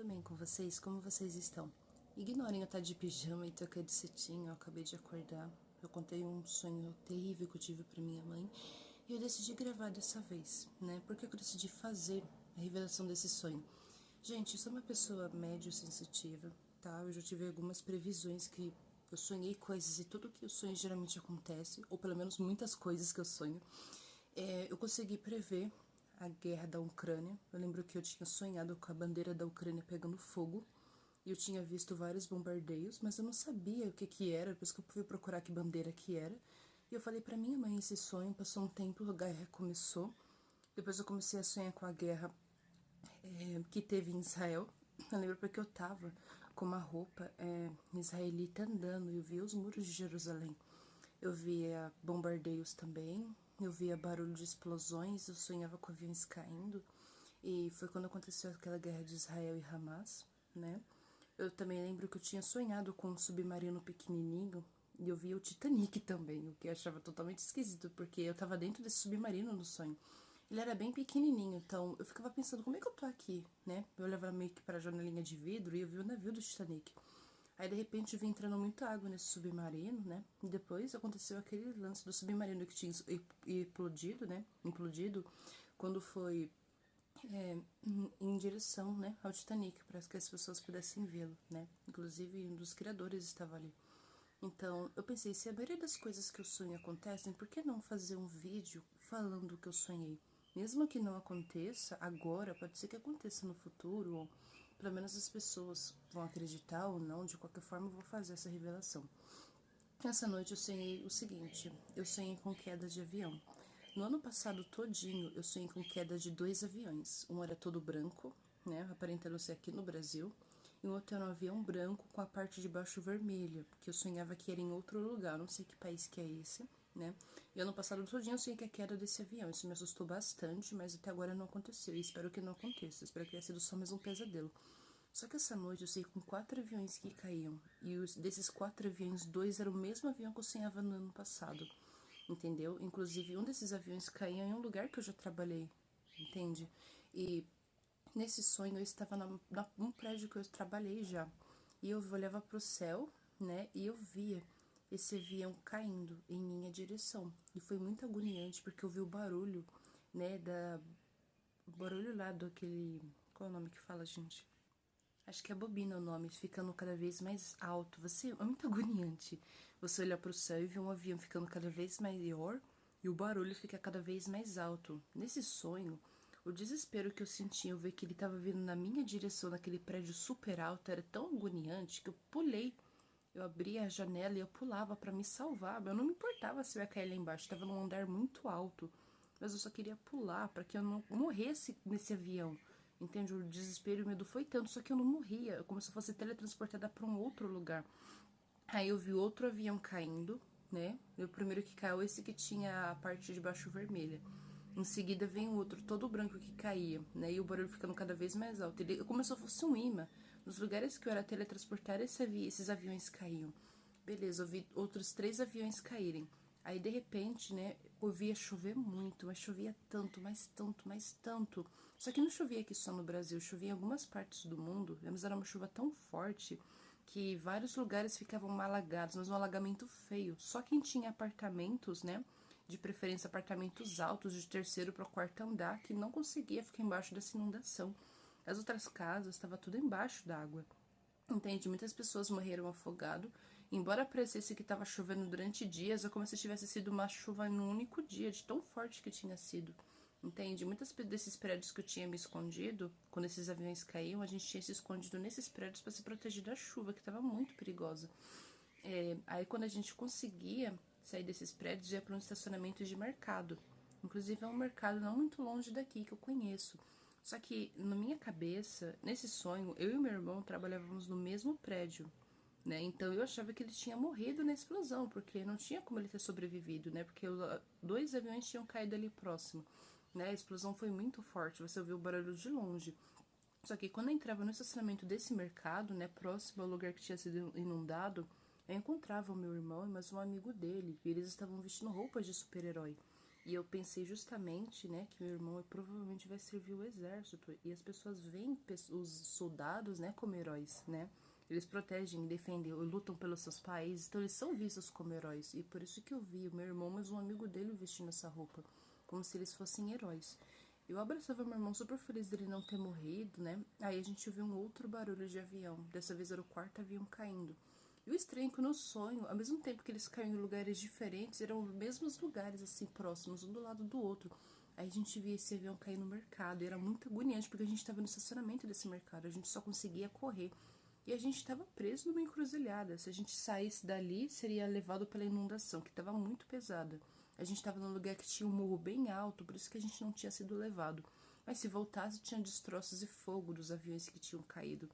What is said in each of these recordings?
tudo bem com vocês? Como vocês estão? Ignorem eu estar de pijama e tocar de cetim, eu acabei de acordar. Eu contei um sonho terrível que eu tive pra minha mãe e eu decidi gravar dessa vez, né? Porque eu decidi fazer a revelação desse sonho. Gente, eu sou uma pessoa médio sensitiva, tá? Eu já tive algumas previsões que eu sonhei coisas e tudo que eu sonho geralmente acontece, ou pelo menos muitas coisas que eu sonho. Eu consegui prever a guerra da Ucrânia. Eu lembro que eu tinha sonhado com a bandeira da Ucrânia pegando fogo. E eu tinha visto vários bombardeios, mas eu não sabia o que que era, por isso que eu fui procurar que bandeira que era. E eu falei pra minha mãe esse sonho, passou um tempo, a guerra começou. Depois eu comecei a sonhar com a guerra que teve em Israel. Eu lembro porque eu tava com uma roupa israelita andando e eu via os muros de Jerusalém. Eu via bombardeios também, eu via barulho de explosões, eu sonhava com aviões caindo. E foi quando aconteceu aquela guerra de Israel e Hamas, né? Eu também lembro que eu tinha sonhado com um submarino pequenininho e eu via o Titanic também, o que eu achava totalmente esquisito, porque eu tava dentro desse submarino no sonho. Ele era bem pequenininho, então eu ficava pensando, como é que eu tô aqui, né? Eu olhava meio que para a janelinha de vidro e eu vi o navio do Titanic. Aí, de repente, eu vi entrando muita água nesse submarino, né? E depois aconteceu aquele lance do submarino que tinha explodido, né? Implodido, quando foi em direção, né, ao Titanic, para que as pessoas pudessem vê-lo, né? Inclusive, um dos criadores estava ali. Então, eu pensei, se a maioria das coisas que eu sonho acontecem, por que não fazer um vídeo falando o que eu sonhei? Mesmo que não aconteça agora, pode ser que aconteça no futuro, ou pelo menos as pessoas vão acreditar ou não, de qualquer forma eu vou fazer essa revelação. Essa noite eu sonhei o seguinte, eu sonhei com queda de avião. No ano passado todinho eu sonhei com queda de 2 aviões. Um era todo branco, né, aparentando ser aqui no Brasil, e o outro era um avião branco com a parte de baixo vermelha, porque eu sonhava que era em outro lugar, não sei que país que é esse, né. E ano passado todinho eu sonhei que a queda desse avião, isso me assustou bastante, mas até agora não aconteceu, e espero que não aconteça, espero que tenha sido só mais um pesadelo. Só que essa noite eu sei com 4 aviões que caíam. E desses 4 aviões, 2 eram o mesmo avião que eu sonhava no ano passado. Entendeu? Inclusive, um desses aviões caía em um lugar que eu já trabalhei. Entende? E nesse sonho eu estava num prédio que eu trabalhei já. E eu olhava pro céu, né? E eu via esse avião caindo em minha direção. E foi muito agoniante porque eu vi o barulho, né? O barulho lá do aquele. Qual é o nome que fala, gente? Acho que é bobina o nome, ficando cada vez mais alto. É muito agoniante. Você olhar para o céu e ver um avião ficando cada vez maior e o barulho fica cada vez mais alto. Nesse sonho, o desespero que eu senti ao ver que ele estava vindo na minha direção, naquele prédio super alto, era tão agoniante que eu pulei. Eu abria a janela e eu pulava para me salvar. Eu não me importava se eu ia cair lá embaixo, estava num andar muito alto. Mas eu só queria pular para que eu não morresse nesse avião. Entende? O desespero e o medo foi tanto, só que eu não morria, como se eu fosse teletransportada para um outro lugar. Aí eu vi outro avião caindo, né? E o primeiro que caiu, esse que tinha a parte de baixo vermelha. Em seguida vem o outro, todo branco que caía, né? E o barulho ficando cada vez mais alto. Ele começou a fosse um imã. Nos lugares que eu era teletransportada, esses aviões caíam. Beleza, eu vi outros 3 aviões caírem. Aí, de repente, né, eu via chover muito, mas chovia tanto, mais tanto, mais tanto. Só que não chovia aqui só no Brasil, chovia em algumas partes do mundo, mas era uma chuva tão forte que vários lugares ficavam alagados, mas um alagamento feio. Só quem tinha apartamentos, né, de preferência apartamentos altos, de terceiro para o quarto andar, que não conseguia ficar embaixo dessa inundação. As outras casas estavam tudo embaixo d'água. Entende? Muitas pessoas morreram afogado. Embora parecesse que estava chovendo durante dias, é como se tivesse sido uma chuva em um único dia, de tão forte que tinha sido. Entende? Muitos desses prédios que eu tinha me escondido, quando esses aviões caíam, a gente tinha se escondido nesses prédios para se proteger da chuva, que estava muito perigosa. Aí quando a gente conseguia sair desses prédios, ia para um estacionamento de mercado. Inclusive é um mercado não muito longe daqui que eu conheço. Só que na minha cabeça, nesse sonho, eu e meu irmão trabalhávamos no mesmo prédio, né? Então eu achava que ele tinha morrido na explosão, porque não tinha como ele ter sobrevivido, né? Porque 2 aviões tinham caído ali próximo, né? A explosão foi muito forte, você ouviu o barulho de longe. Só que quando eu entrava no estacionamento desse mercado, né, próximo ao lugar que tinha sido inundado, eu encontrava o meu irmão e mais um amigo dele, e eles estavam vestindo roupas de super-herói. E eu pensei justamente, né, que meu irmão provavelmente vai servir o exército. E as pessoas veem os soldados, né, como heróis, né? Eles protegem, defendem, lutam pelos seus países, então eles são vistos como heróis. E por isso que eu vi o meu irmão, mas um amigo dele vestindo essa roupa, como se eles fossem heróis. Eu abraçava meu irmão super feliz dele não ter morrido, né? Aí a gente ouviu um outro barulho de avião. Dessa vez era o quarto avião caindo. E o estranho é que no sonho, ao mesmo tempo que eles caíam em lugares diferentes, eram os mesmos lugares, assim, próximos, um do lado do outro. Aí a gente via esse avião cair no mercado. E era muito agoniante, porque a gente estava no estacionamento desse mercado. A gente só conseguia correr. E a gente estava preso numa encruzilhada. Se a gente saísse dali, seria levado pela inundação, que estava muito pesada. A gente estava num lugar que tinha um morro bem alto, por isso que a gente não tinha sido levado. Mas se voltasse, tinha destroços e fogo dos aviões que tinham caído.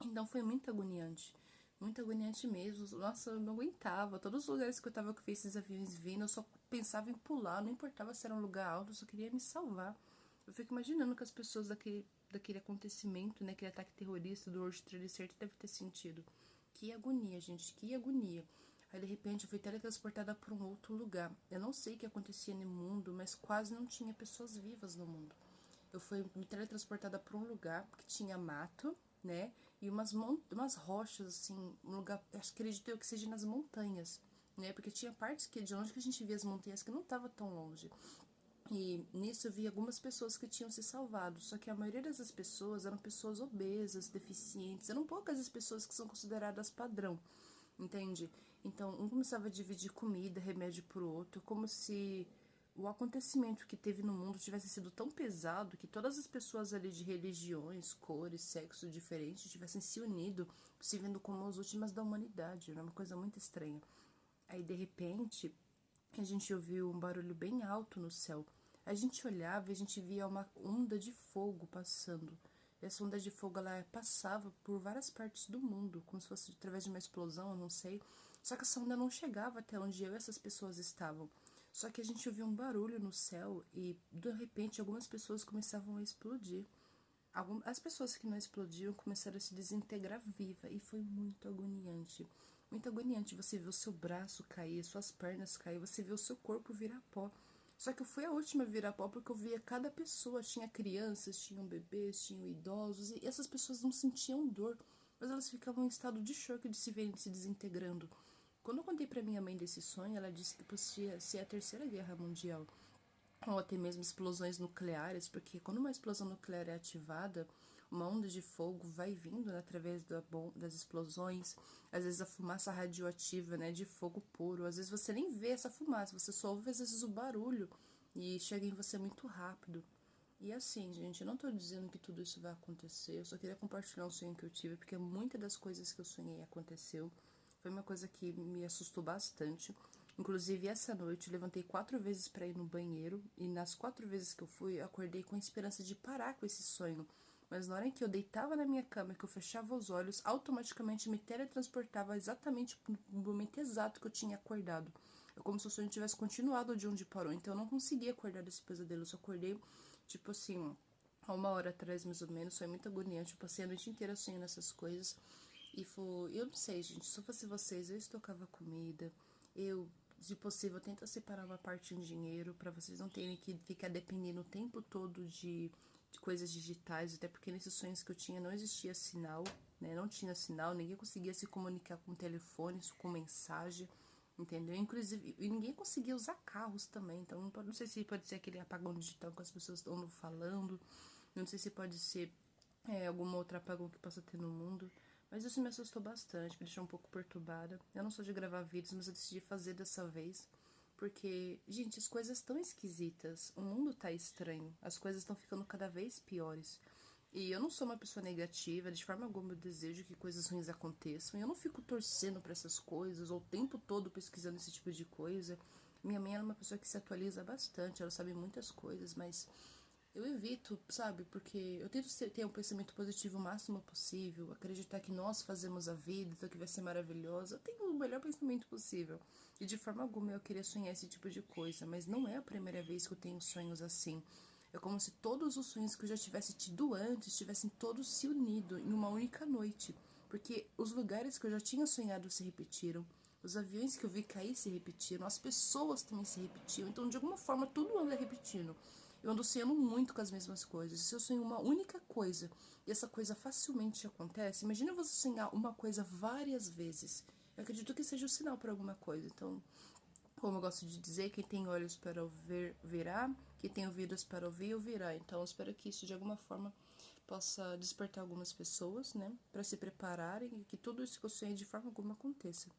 Então foi muito agoniante. Muito agoniante mesmo. Nossa, eu não aguentava. Todos os lugares que eu tava com esses aviões vindo, eu só pensava em pular. Não importava se era um lugar alto, eu só queria me salvar. Eu fico imaginando que as pessoas daquele acontecimento, né, aquele ataque terrorista do World Trade Center deve ter sentido. Que agonia, gente, que agonia. Aí de repente eu fui teletransportada para um outro lugar. Eu não sei o que acontecia no mundo, mas quase não tinha pessoas vivas no mundo. Eu fui me teletransportada para um lugar que tinha mato, né? E umas rochas, assim, um lugar, acho que acredito eu que seja nas montanhas, né? Porque tinha partes que de onde que a gente via as montanhas que não estava tão longe. E nisso eu vi algumas pessoas que tinham se salvado, só que a maioria dessas pessoas eram pessoas obesas, deficientes, eram poucas as pessoas que são consideradas padrão, entende? Então, um começava a dividir comida, remédio pro outro, como se o acontecimento que teve no mundo tivesse sido tão pesado que todas as pessoas ali de religiões, cores, sexo diferentes tivessem se unido, se vendo como as últimas da humanidade. Era uma coisa muito estranha. Aí, de repente, a gente ouviu um barulho bem alto no céu. A gente olhava e a gente via uma onda de fogo passando. E essa onda de fogo, ela passava por várias partes do mundo, como se fosse através de uma explosão, eu não sei. Só que essa onda não chegava até onde eu e essas pessoas estavam. Só que a gente ouvia um barulho no céu e, de repente, algumas pessoas começavam a explodir. As pessoas que não explodiam começaram a se desintegrar viva e foi muito agoniante. Muito agoniante você ver o seu braço cair, suas pernas cair, você ver o seu corpo virar pó. Só que eu fui a última a virar pó porque eu via cada pessoa. Tinha crianças, tinham bebês, tinham idosos e essas pessoas não sentiam dor, mas elas ficavam em estado de choque de se verem se desintegrando. Quando eu contei para minha mãe desse sonho, ela disse que podia ser a Terceira Guerra Mundial ou até mesmo explosões nucleares, porque quando uma explosão nuclear é ativada, uma onda de fogo vai vindo, né, através das explosões, às vezes a fumaça radioativa, né, de fogo puro, às vezes você nem vê essa fumaça, você só ouve às vezes o barulho e chega em você muito rápido. E assim, gente, eu não tô dizendo que tudo isso vai acontecer, eu só queria compartilhar um sonho que eu tive, porque muitas das coisas que eu sonhei aconteceu. Foi uma coisa que me assustou bastante. Inclusive, essa noite eu levantei 4 vezes para ir no banheiro e nas 4 vezes que eu fui, eu acordei com a esperança de parar com esse sonho. Mas na hora em que eu deitava na minha cama, que eu fechava os olhos, automaticamente me teletransportava exatamente no momento exato que eu tinha acordado. É como se o sonho tivesse continuado de onde parou. Então eu não conseguia acordar desse pesadelo. Eu só acordei, tipo assim, há 1 hora atrás mais ou menos. Foi muito agoniante. Eu passei a noite inteira sonhando essas coisas. E foi. Eu não sei, gente. Se eu fosse vocês, eu estocava comida. Eu, se possível, tenta separar uma parte em dinheiro para vocês não terem que ficar dependendo o tempo todo de coisas digitais, até porque nesses sonhos que eu tinha não existia sinal, né? Não tinha sinal, ninguém conseguia se comunicar com telefone, com mensagem, entendeu? Inclusive, e ninguém conseguia usar carros também, então não sei se pode ser aquele apagão digital que as pessoas estão falando, não sei se pode ser alguma outra apagão que possa ter no mundo. Mas isso me assustou bastante, me deixou um pouco perturbada. Eu não sou de gravar vídeos, mas eu decidi fazer dessa vez. Porque, gente, as coisas estão esquisitas. O mundo tá estranho. As coisas estão ficando cada vez piores. E eu não sou uma pessoa negativa, de forma alguma eu desejo que coisas ruins aconteçam. E eu não fico torcendo para essas coisas, ou o tempo todo pesquisando esse tipo de coisa. Minha mãe é uma pessoa que se atualiza bastante, ela sabe muitas coisas, mas eu evito, sabe? Porque eu tento ter um pensamento positivo o máximo possível, acreditar que nós fazemos a vida, então que vai ser maravilhosa. Eu tenho o melhor pensamento possível. E de forma alguma eu queria sonhar esse tipo de coisa, mas não é a primeira vez que eu tenho sonhos assim. É como se todos os sonhos que eu já tivesse tido antes tivessem todos se unido em uma única noite. Porque os lugares que eu já tinha sonhado se repetiram, Os aviões que eu vi cair se repetiram, as pessoas também se repetiam. Então, de alguma forma, tudo anda repetindo. Eu ando sonhando muito com as mesmas coisas. Se eu sonho uma única coisa e essa coisa facilmente acontece, imagina você sonhar uma coisa várias vezes. Eu acredito que seja o sinal para alguma coisa. Então, como eu gosto de dizer, quem tem olhos para ver, verá. Quem tem ouvidos para ouvir, ouvirá. Então, eu espero que isso, de alguma forma, possa despertar algumas pessoas, né? Para se prepararem e que tudo isso que eu sonhei de forma alguma aconteça.